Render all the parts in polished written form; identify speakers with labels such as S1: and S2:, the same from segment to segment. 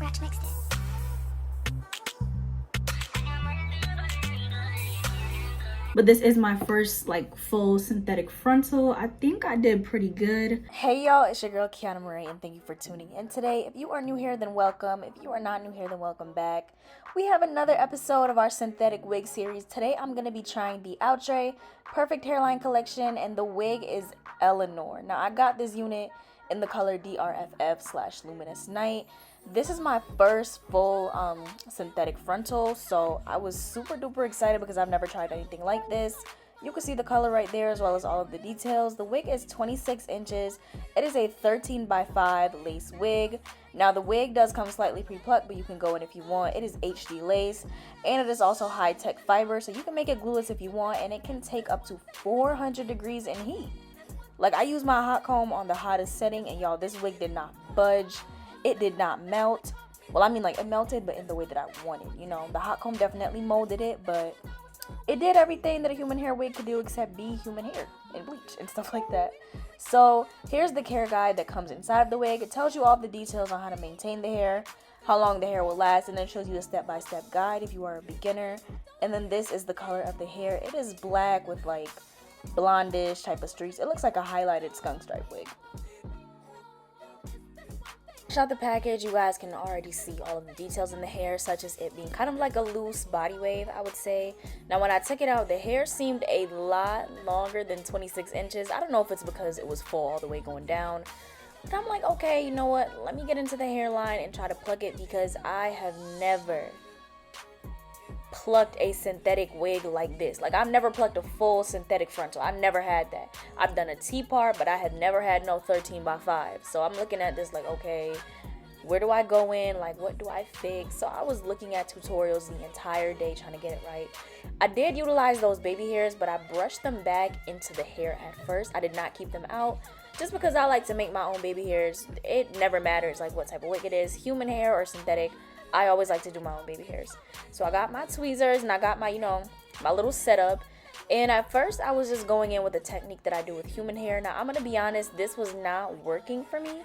S1: scratch next. But this is my first like full synthetic frontal. I think I did pretty good.
S2: Hey y'all, it's your girl kiannamoracia and thank you for tuning in today. If you are new here, then welcome. If you are not new here, then welcome back. We have another episode of our synthetic wig series. Today I'm going to be trying the Outre Perfect Hairline Collection, and the wig is Elanor. Now I got this unit in the color DRFF/Luminous Night. This is my first full synthetic frontal, so I was super duper excited because I've never tried anything like this. You can see the color right there as well as all of the details. The wig is 26 inches. It is a 13x5 lace wig. Now the wig does come slightly pre-plucked, but you can go in if you want. It is HD lace, and it is also high-tech fiber, so you can make it glueless if you want, and it can take up to 400 degrees in heat. Like, I used my hot comb on the hottest setting, and y'all, this wig did not budge. It did not melt. Well, I mean, like, it melted, but in the way that I wanted. You know, the hot comb definitely molded it, but it did everything that a human hair wig could do except be human hair and bleach and stuff like that. So here's the care guide that comes inside of the wig. It tells you all the details on how to maintain the hair, how long the hair will last, and then shows you a step-by-step guide if you are a beginner. And then this is the color of the hair. It is black with like blondish type of streaks. It looks like a highlighted skunk stripe wig. Out the package, you guys can already see all of the details in the hair, such as it being kind of like a loose body wave, I would say. Now when I took it out, the hair seemed a lot longer than 26 inches. I don't know if it's because it was full all the way going down, but I'm like, okay, you know what, let me get into the hairline and try to plug it, because I have never plucked a synthetic wig like this. Like, I've never plucked a full synthetic frontal. I've never had that. I've done a T-part, but I have never had no 13x5. So I'm looking at this like, okay, where do I go in? Like, what do I fix? So I was looking at tutorials the entire day trying to get it right. I did utilize those baby hairs, but I brushed them back into the hair at first. I did not keep them out, just because I like to make my own baby hairs. It never matters like what type of wig it is, human hair or synthetic. I always like to do my own baby hairs. So I got my tweezers and I got my, my little setup. And at first I was just going in with the technique that I do with human hair. Now I'm going to be honest, this was not working for me.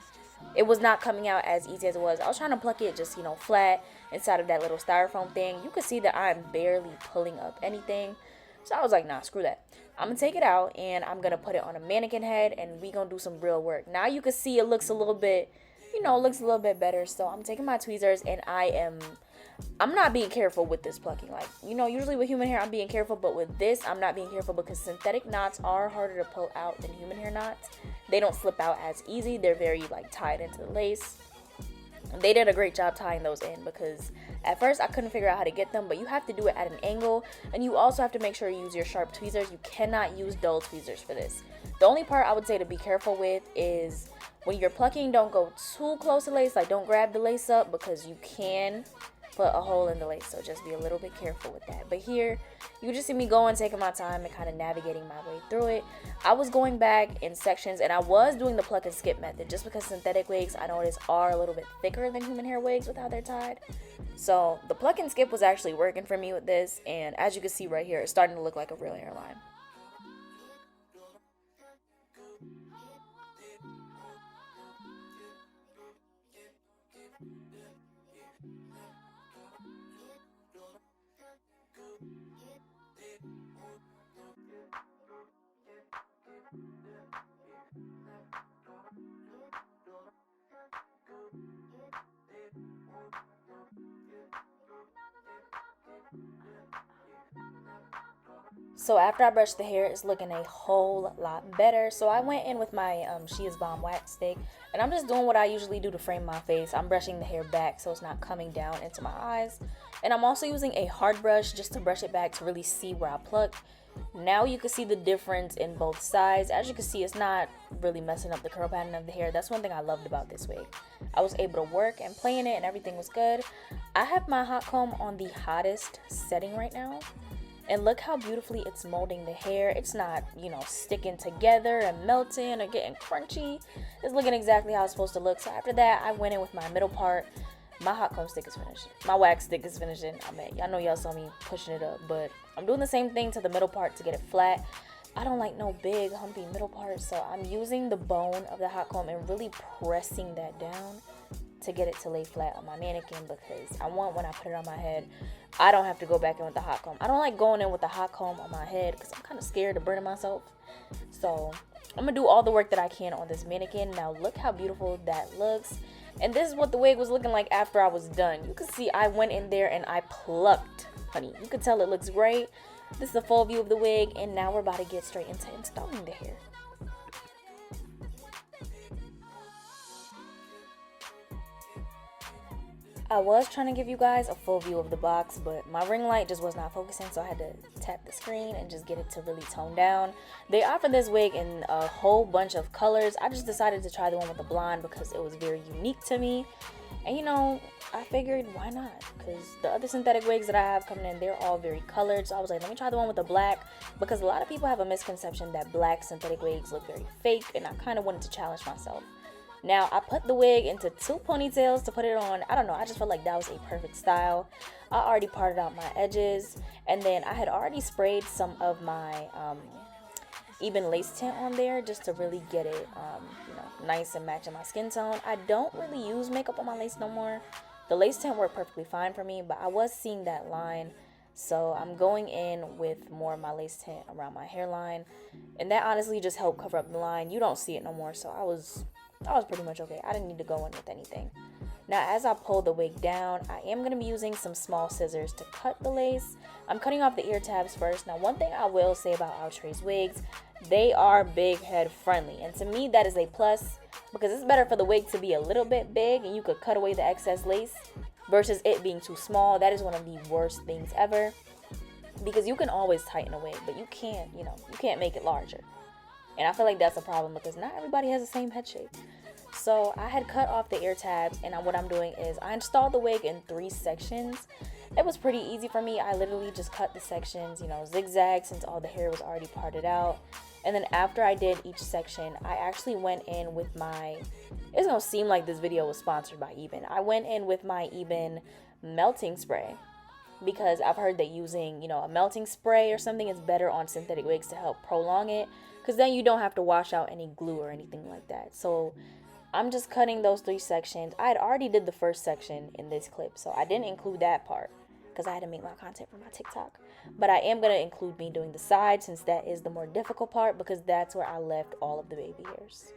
S2: It was not coming out as easy as it was. I was trying to pluck it just, flat inside of that little styrofoam thing. You can see that I'm barely pulling up anything. So I was like, nah, screw that. I'm going to take it out and I'm going to put it on a mannequin head and we going to do some real work. Now you can see it looks a little bit, looks a little bit better. So I'm taking my tweezers and I'm not being careful with this plucking. Like, usually with human hair I'm being careful, but with this I'm not being careful because synthetic knots are harder to pull out than human hair knots. They don't slip out as easy. They're very like tied into the lace. They did a great job tying those in, because at first I couldn't figure out how to get them, but you have to do it at an angle, and you also have to make sure you use your sharp tweezers. You cannot use dull tweezers for this. The only part I would say to be careful with is when you're plucking, don't go too close to lace. Like, don't grab the lace up, because you can put a hole in the lace, so just be a little bit careful with that. But here you just see me going, taking my time and kind of navigating my way through it. I was going back in sections and I was doing the pluck and skip method, just because synthetic wigs, I noticed, are a little bit thicker than human hair wigs with how they're tied. So the pluck and skip was actually working for me with this, and as you can see right here, it's starting to look like a real hairline. So after I brushed the hair, it's looking a whole lot better. So I went in with my She Is Bomb wax stick, and I'm just doing what I usually do to frame my face. I'm brushing the hair back so it's not coming down into my eyes. And I'm also using a hard brush just to brush it back to really see where I plucked. Now you can see the difference in both sides. As you can see, it's not really messing up the curl pattern of the hair. That's one thing I loved about this wig. I was able to work and play in it and everything was good. I have my hot comb on the hottest setting right now. And look how beautifully it's molding the hair. It's not, sticking together and melting or getting crunchy. It's looking exactly how it's supposed to look. So after that, I went in with my middle part. My hot comb stick is finished. My wax stick is finishing. Y'all know y'all saw me pushing it up, but I'm doing the same thing to the middle part to get it flat. I don't like no big humpy middle part, so I'm using the bone of the hot comb and really pressing that down to get it to lay flat on my mannequin, because I want, when I put it on my head, I don't have to go back in with the hot comb. I don't like going in with the hot comb on my head because I'm kind of scared of burning myself. So I'm gonna do all the work that I can on this mannequin. Now look how beautiful that looks. And this is what the wig was looking like after I was done. You can see I went in there and I plucked, honey. You can tell it looks great. This is a full view of the wig, and now we're about to get straight into installing the hair. I was trying to give you guys a full view of the box, but my ring light just was not focusing, so I had to tap the screen and just get it to really tone down. They offered this wig in a whole bunch of colors. I just decided to try the one with the blonde because it was very unique to me. And you know, I figured why not? Because the other synthetic wigs that I have coming in, they're all very colored. So I was like, let me try the one with the black, because a lot of people have a misconception that black synthetic wigs look very fake, and I kind of wanted to challenge myself. Now, I put the wig into 2 ponytails to put it on. I don't know, I just felt like that was a perfect style. I already parted out my edges, and then I had already sprayed some of my even lace tint on there just to really get it you know, nice and matching my skin tone. I don't really use makeup on my lace no more. The lace tint worked perfectly fine for me, but I was seeing that line, so I'm going in with more of my lace tint around my hairline, and that honestly just helped cover up the line. You don't see it no more, so I was pretty much okay. I didn't need to go in with anything. Now, as I pull the wig down, I am going to be using some small scissors to cut the lace. I'm cutting off the ear tabs first. Now, one thing I will say about Outre's wigs, they are big head friendly. And to me, that is a plus, because it's better for the wig to be a little bit big and you could cut away the excess lace versus it being too small. That is one of the worst things ever, because you can always tighten a wig, but you can't, you know, you can't make it larger. And I feel like that's a problem because not everybody has the same head shape. So I had cut off the ear tabs, and what I'm doing is I installed the wig in 3 sections. It was pretty easy for me. I literally just cut the sections, you know, zigzag, since all the hair was already parted out. And then after I did each section, I actually went in with my, it's gonna seem like this video was sponsored by Eben. I went in with my Eben melting spray, because I've heard that using, you know, a melting spray or something is better on synthetic wigs to help prolong it, because then you don't have to wash out any glue or anything like that. So I'm just cutting those 3 sections. I had already did the first section in this clip, so I didn't include that part because I had to make my content for my TikTok. But I am going to include me doing the side, since that is the more difficult part, because that's where I left all of the baby hairs.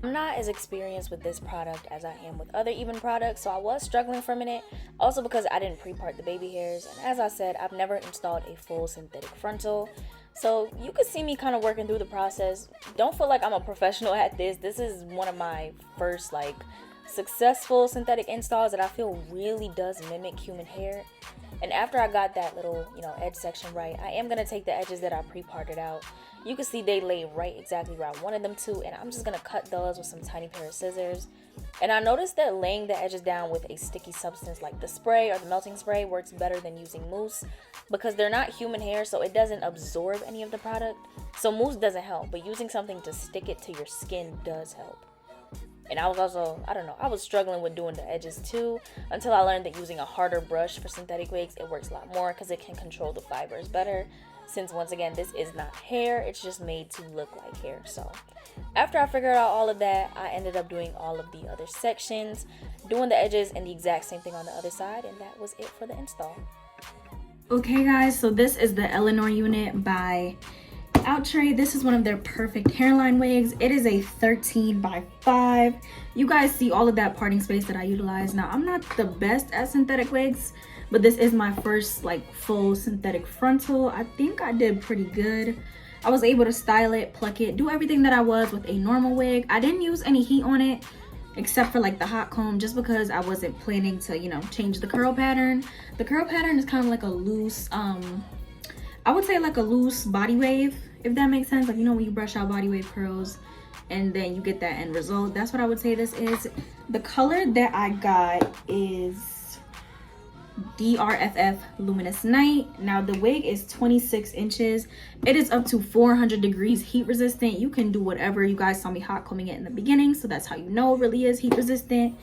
S2: I'm not as experienced with this product as I am with other Eben products, so I was struggling for a minute, also because I didn't pre-part the baby hairs, and as I said, I've never installed a full synthetic frontal, so you can see me kind of working through the process. Don't feel like I'm a professional at this. This is one of my first like successful synthetic installs that I feel really does mimic human hair. And after I got that little, you know, edge section right, I am going to take the edges that I pre-parted out. You can see they lay right exactly where I wanted them to, and I'm just going to cut those with some tiny pair of scissors. And I noticed that laying the edges down with a sticky substance like the spray or the melting spray works better than using mousse, because they're not human hair, so it doesn't absorb any of the product. So mousse doesn't help, but using something to stick it to your skin does help. And I was also, I don't know, I was struggling with doing the edges too, until I learned that using a harder brush for synthetic wigs, it works a lot more because it can control the fibers better. Since once again, this is not hair, it's just made to look like hair. So after I figured out all of that, I ended up doing all of the other sections, doing the edges and the exact same thing on the other side, and that was it for the install.
S1: Okay guys, so this is the Elanor unit by Outre. This is one of their perfect hairline wigs. It is a 13 by 5. You guys see all of that parting space that I utilize. Now, I'm not the best at synthetic wigs, but this is my first like full synthetic frontal. I think I did pretty good. I was able to style it, pluck it, do everything that I was with a normal wig. I didn't use any heat on it except for like the hot comb, just because I wasn't planning to, you know, change the curl pattern. The curl pattern is kind of like a loose, I would say like a loose body wave, if that makes sense. Like, you know, when you brush out body wave curls and then you get that end result, that's what I would say this is. The color that I got is DRFF Luminous Night. Now the wig is 26 inches. It is up to 400 degrees heat resistant. You can do whatever. You guys saw me hot combing it in the beginning, so that's how you know it really is heat resistant.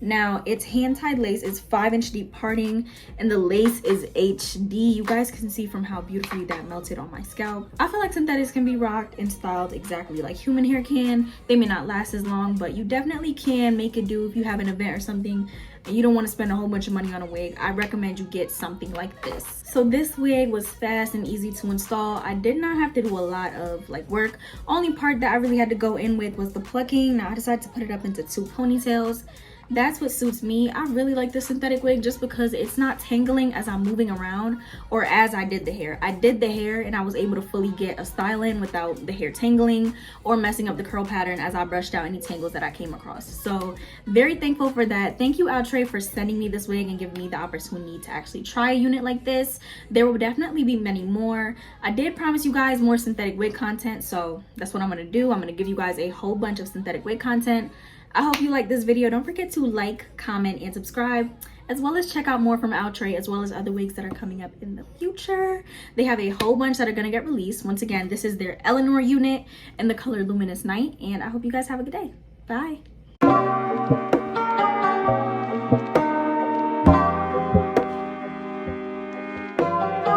S1: Now it's hand-tied lace. It's 5-inch deep parting, and the lace is HD. You guys can see from how beautifully that melted on my scalp. I feel like synthetics can be rocked and styled exactly like human hair can. They may not last as long, but you definitely can make it do if you have an event or something and you don't want to spend a whole bunch of money on a wig. I recommend you get something like this. So this wig was fast and easy to install. I did not have to do a lot of like work. Only part that I really had to go in with was the plucking. Now I decided to put it up into 2 ponytails. That's what suits me. I really like the synthetic wig just because it's not tangling as I'm moving around or as I did the hair. I did the hair and I was able to fully get a style in without the hair tangling or messing up the curl pattern as I brushed out any tangles that I came across. So very thankful for that. Thank you, Outre, for sending me this wig and giving me the opportunity to actually try a unit like this. There will definitely be many more. I did promise you guys more synthetic wig content, so that's what I'm gonna do. I'm gonna give you guys a whole bunch of synthetic wig content. I hope you like this video. Don't forget to like, comment, and subscribe, as well as check out more from Outre, as well as other wigs that are coming up in the future. They have a whole bunch that are gonna get released. Once again, this is their Elanor unit in the color Luminous Night, and I hope you guys have a good day. Bye.